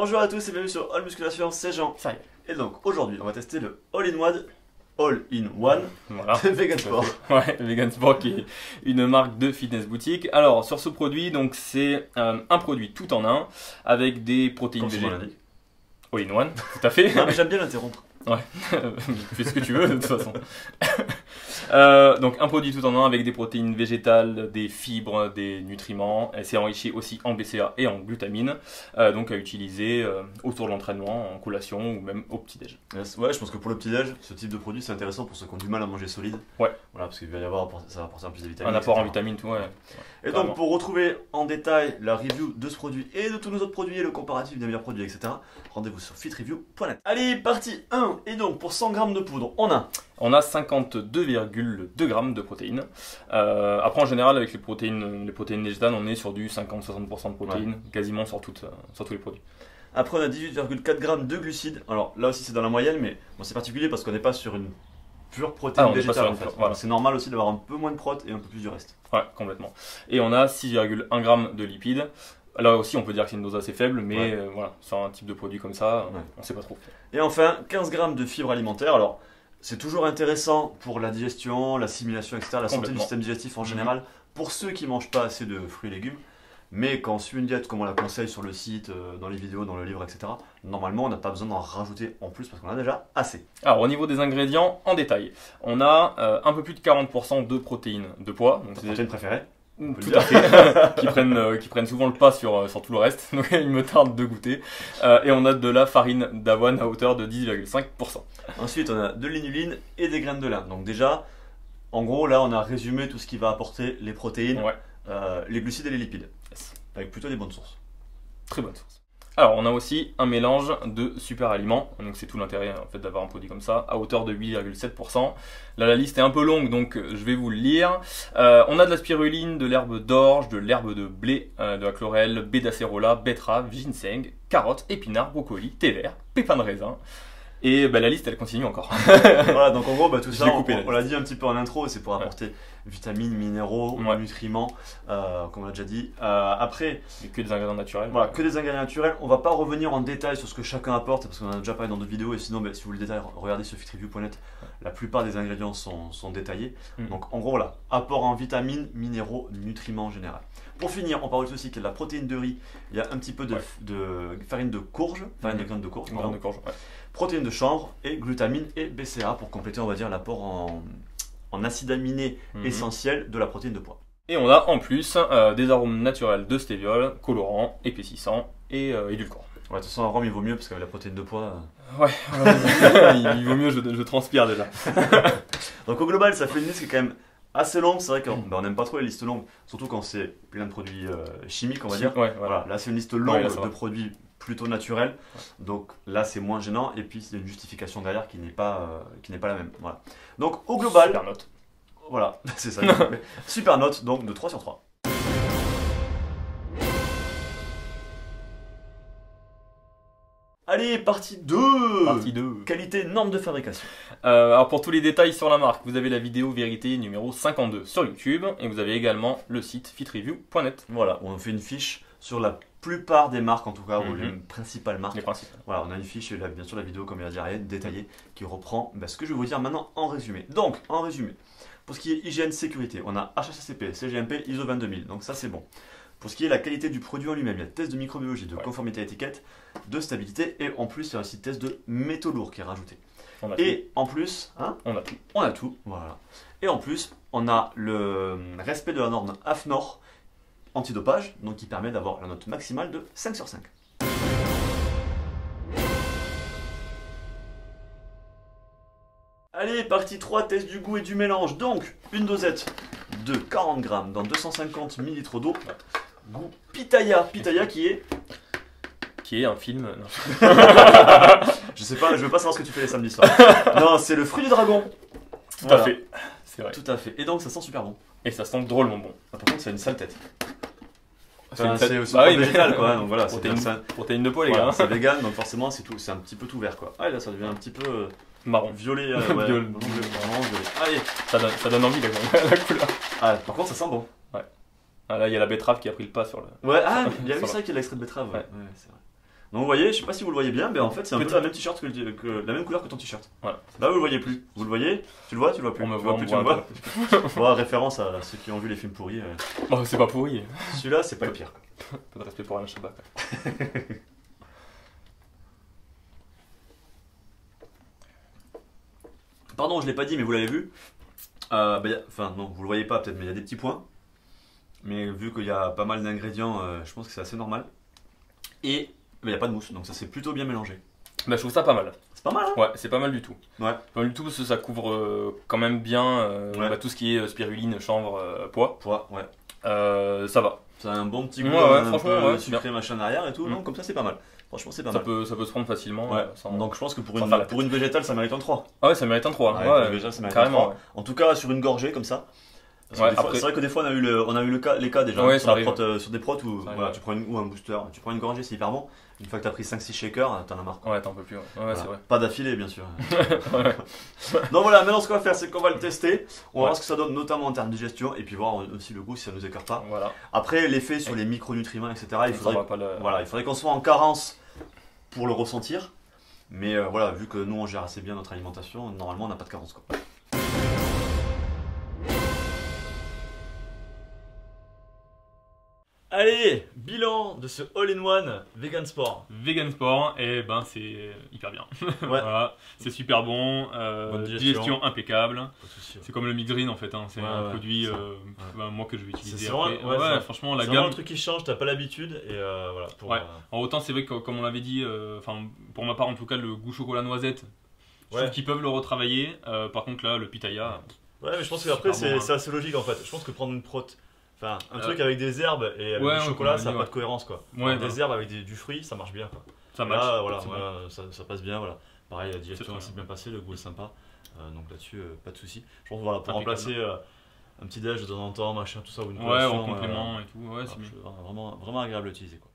Bonjour à tous et bienvenue sur All Musculation, c'est Jean. Ça y est. Et donc aujourd'hui on va tester le All-in-One Voilà. de Vegan Sport. Ouais, Vegan Sport qui est une marque de fitness boutique. Alors sur ce produit, donc c'est un produit tout en un avec des protéines Comme son nom végétales. l'indique. All-in-one, tout à fait. Non mais j'aime bien l'interrompre. Ouais, fais ce que tu veux de toute façon. Donc un produit tout en un avec des protéines végétales, des fibres, des nutriments. Et c'est enrichi aussi en BCA et en glutamine, donc à utiliser autour de l'entraînement, en collation ou même au petit-déj. Ouais, je pense que pour le petit-déj, ce type de produit c'est intéressant pour ceux qui ont du mal à manger solide. Ouais. Voilà, parce qu'il va y avoir, ça va apporter un plus de vitamines. Un apport en etc. vitamines, tout, ouais. Et Carrément. donc pour retrouver en détail la review de ce produit et de tous nos autres produits et le comparatif des meilleurs produits, etc., rendez-vous sur fitreview.net. Allez, partie 1. Et donc pour 100 g de poudre, on a On a 52,2 grammes de protéines. Après, en général, avec les protéines végétales, on est sur du 50-60% de protéines, quasiment sur tous les produits. Après, on a 18,4 g de glucides. Alors là aussi, c'est dans la moyenne, mais bon, c'est particulier parce qu'on n'est pas sur une pure protéine on n'est pas végétale. sur En une fait. pure, voilà. C'est normal aussi d'avoir un peu moins de prot et un peu plus du reste. Ouais, complètement. Et on a 6,1 grammes de lipides. Là aussi, on peut dire que c'est une dose assez faible, mais Ouais. voilà, sur un type de produit comme ça, Ouais. on ne sait pas trop. Et enfin, 15 g de fibres alimentaires. Alors, c'est toujours intéressant pour la digestion, l'assimilation, etc., la santé du Complètement. système digestif en Mhm. général, pour ceux qui ne mangent pas assez de fruits et légumes. Mais quand on suit une diète comme on la conseille sur le site, dans les vidéos, dans le livre, etc., normalement, on n'a pas besoin d'en rajouter en plus parce qu'on en a déjà assez. Alors, au niveau des ingrédients, en détail, on a un peu plus de 40% de protéines de poids. Donc Ta c'est protéine préférée? peut Tout le à fait, qui prennent souvent le pas sur tout le reste, donc il me tarde de goûter. Et on a de la farine d'avoine à hauteur de 10,5%. Ensuite, on a de l'inuline et des graines de lin. Donc déjà, en gros, là, on a résumé tout ce qui va apporter les protéines, Ouais, les glucides et les lipides, yes. avec plutôt des bonnes sources. Très bonne source. Alors, on a aussi un mélange de super aliments, donc c'est tout l'intérêt en fait d'avoir un produit comme ça, à hauteur de 8,7%. Là, la liste est un peu longue, donc je vais vous le lire. On a de la spiruline, de l'herbe d'orge, de l'herbe de blé, de la chlorelle, baie d'acérola, betterave, ginseng, carottes, épinards, brocoli, thé vert, pépins de raisin. Et la liste, elle continue encore. Voilà, donc en gros, tout Je ça, l'ai coupé, la on l'a dit un petit peu en intro, c'est pour apporter vitamines, minéraux, Ouais. nutriments, comme on l'a déjà dit. Après, Et que des ingrédients naturels. voilà, que des ingrédients naturels. On va pas revenir en détail sur ce que chacun apporte, parce qu'on en a déjà parlé dans d'autres vidéos, et sinon, si vous voulez le détail, regardez sur fitreview.net. La plupart des ingrédients sont détaillés. Mhm. Donc en gros, voilà, apport en vitamines, minéraux, nutriments en général. Pour finir, on parle aussi qu'il y a de la protéine de riz, il y a un petit peu de farine de courge, farine de graines de courge, Une pardon. graine de courge, ouais. Protéines de chanvre et glutamine et BCA pour compléter, on va dire, l'apport en acides aminés Mhm. essentiels de la protéine de pois. Et on a en plus des arômes naturels de stéviol, colorants, épaississants et édulcorants. Ouais, de toute façon, en Rome, il vaut mieux parce qu'avec la protéine de pois. Ouais, il vaut mieux, je transpire déjà. Donc au global, ça fait une liste qui est quand même assez longue. C'est vrai qu'on n'aime pas trop les listes longues, surtout quand c'est plein de produits chimiques, on va dire. Ouais, Voilà, là c'est une liste longue Ouais, là, ça de va. produits plutôt naturels. Donc là c'est moins gênant et puis c'est une justification derrière qui n'est pas la même. Voilà. Donc au global, Super note. voilà, c'est ça. Super note donc de 3 sur 3. Allez, partie 2. Partie 2. Qualité, norme de fabrication. Alors pour tous les détails sur la marque, vous avez la vidéo vérité numéro 52 sur YouTube et vous avez également le site fitreview.net. Voilà, on fait une fiche sur la plupart des marques, en tout cas, ou Mhm. les principales marques. Les principes. Voilà, on a une fiche, et là, bien sûr la vidéo, comme il a dit Ariel, détaillée, qui reprend ce que je vais vous dire maintenant en résumé. Donc, en résumé, pour ce qui est hygiène, sécurité, on a HACCP, CGMP, ISO 22000, donc ça c'est bon. Pour ce qui est la qualité du produit en lui-même, il y a test de microbiologie, de Ouais. conformité à l'étiquette, de stabilité, et en plus il y a aussi test de métaux lourds qui est rajouté. On a tout. Et en plus, On a tout. on a tout, voilà. Et en plus, on a le respect de la norme AFNOR antidopage, donc qui permet d'avoir la note maximale de 5 sur 5. Allez, partie 3, test du goût et du mélange. Donc, une dosette de 40 grammes dans 250 ml d'eau. Goût Pitaya. Pitaya qui est... Qui est un film. Non. Je sais pas, je veux pas savoir ce que tu fais les samedis soirs. Non, c'est le fruit du dragon. Tout Voilà. à fait. C'est vrai. Tout à fait. Et donc, ça sent super bon. Et ça sent drôlement bon. Par contre, c'est une sale tête. une tête- C'est aussi Bah oui, mais- végétal, quoi. Donc voilà, c'est Protéines, ça. protéines de poids, les Voilà, gars. c'est vegan, donc forcément c'est tout, c'est un petit peu tout vert quoi. Ah là ça devient un petit peu Marron. violet, ouais, Violet. vraiment violet. Allez. Ça donne envie, la couleur. Ah, par contre ça sent bon. Ah, là, il y a la betterave qui a pris le pas sur le. Ouais, ah, il y a Ça eu va. ça qu'il y a l'extrait de betterave. Ouais, Ouais. ouais, c'est vrai. Donc vous voyez, je sais pas si vous le voyez bien, mais en fait c'est un peu Petit. la même t-shirt la même couleur que ton t-shirt. Voilà. Là vous le voyez plus. Vous le voyez? Tu le vois? Tu le vois plus? On me Tu voit, plus, on tu me voit vois? Voilà, référence à ceux qui ont vu les films pourris. Oh, c'est pas pourri. Celui-là, c'est pas le pire. Peu de respect pour Alain Chabat. Pardon, je l'ai pas dit, mais vous l'avez vu. Enfin, non, vous le voyez pas peut-être, mais il y a des petits points. Mais vu qu'il y a pas mal d'ingrédients, je pense que c'est assez normal. Et il n'y a pas de mousse, donc ça s'est plutôt bien mélangé. Bah, je trouve ça pas mal. C'est pas mal, hein? Ouais, c'est pas mal du tout. Ouais. Pas mal du tout parce que ça couvre quand même bien Ouais. tout ce qui est spiruline, chanvre, pois. Poids, ouais. Ça va. Ça a un bon petit goût, Ouais, ouais, un franchement, peu ouais, sucré machin derrière et tout. Mm. Non, comme ça c'est pas mal. Franchement, c'est pas Ça mal. peut se prendre facilement. Ouais. Sans... Donc je pense que pour sans faire la une végétale, ça mérite un 3. Ah ouais, ça mérite un 3. Ouais, Ouais, une végétale, ça mérite carrément. un 3. En tout cas, sur une gorgée comme ça. Parce que Ouais, des fois- après- C'est vrai que des fois on a eu les cas déjà Ouais, sur, ça la arrive. prot, sur des prots où Ça arrive, voilà, ouais. tu prends ou un booster, tu prends une gorgée, c'est hyper bon. Une fois que t'as pris 5-6 shakers, t'en as marre. Ouais, t'en peux plus. Ouais, Voilà. c'est vrai. Pas d'affilée, bien sûr. Ouais. Donc voilà, maintenant ce qu'on va faire, c'est qu'on va le tester. On va Ouais. voir ce que ça donne, notamment en termes de digestion, et puis voir aussi le goût si ça nous écarte pas. Voilà. Après, l'effet sur les micronutriments, etc., il Ça, faudrait, on va pas le... voilà, il faudrait qu'on soit en carence pour le ressentir. Mais voilà, vu que nous on gère assez bien notre alimentation, normalement on n'a pas de carence, quoi. Allez, bilan de ce All-in-One Vegan Sport. Vegan Sport, et ben c'est hyper bien. Ouais. Voilà, c'est super bon, Bonne digestion. digestion impeccable. Pas de souci. C'est comme le Mix Green en fait, hein. C'est Ouais, un ouais, produit ça. moi que je vais utiliser C'est vraiment- après. ouais, ça. Franchement la C'est vraiment gamme. un truc qui change, t'as pas l'habitude et voilà. Pour, Ouais. Alors, autant c'est vrai que comme on l'avait dit, enfin pour ma part en tout cas le goût chocolat noisette, je Ouais. trouve qu'ils peuvent le retravailler. Par contre là le pitaya, Ouais, mais je pense qu'après Super bon, hein. c'est assez logique en fait. Je pense que prendre une prot, enfin un Euh, truc avec des herbes et avec ouais, du ouais, chocolat, comme on ça dit, n'a pas ouais. de cohérence quoi. Ouais, Enfin, voilà. des herbes avec du fruit, ça marche bien quoi. ça Et match. là, voilà, c'est bon. moi, ça passe bien, voilà. Pareil, la digestion très s'est bien. bien passée, le goût est sympa. Donc là-dessus, pas de souci. Je pense voilà, pour Impeccable. remplacer un petit déj de temps en temps, machin, tout ça, ou une Ouais, collation, en complément et tout, ouais, c'est bien. vraiment, vraiment agréable à utiliser quoi.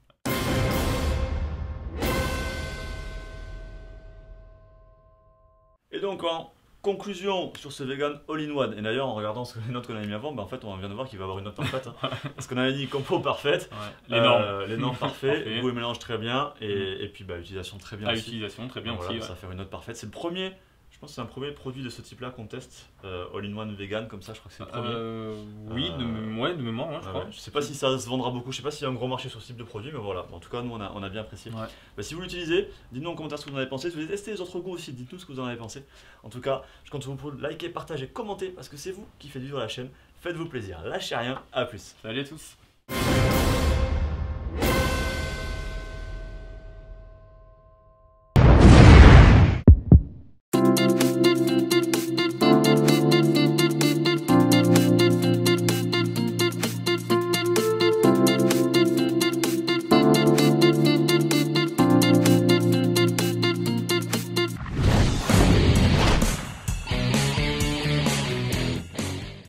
Et donc en conclusion sur ce vegan all-in-one, et d'ailleurs en regardant les notes qu'on avait mis avant, en fait on vient de voir qu'il va avoir une note parfaite. Hein. Parce qu'on avait dit compo parfaite, Ouais. Les normes. les normes parfait, Parfait. goût et mélange très bien, et puis utilisation très bien À aussi. utilisation, très bien Donc aussi. voilà, Ouais. ça va faire une note parfaite. C'est le premier, je pense que c'est un premier produit de ce type-là qu'on teste, all-in-one vegan comme ça, je crois que c'est le premier. Oui, de mémoire, ouais, je crois. Ouais, je sais pas si ça se vendra beaucoup, je sais pas s'il y a un gros marché sur ce type de produit, mais voilà. En tout cas, nous on a bien apprécié. Ouais. Bah, si vous l'utilisez, dites-nous en commentaire ce que vous en avez pensé. Si vous avez testé les autres goûts aussi, dites-nous ce que vous en avez pensé. En tout cas, je compte sur vous pour liker, partager, commenter, parce que c'est vous qui faites vivre la chaîne. Faites-vous plaisir, lâchez rien, à plus. Salut à tous.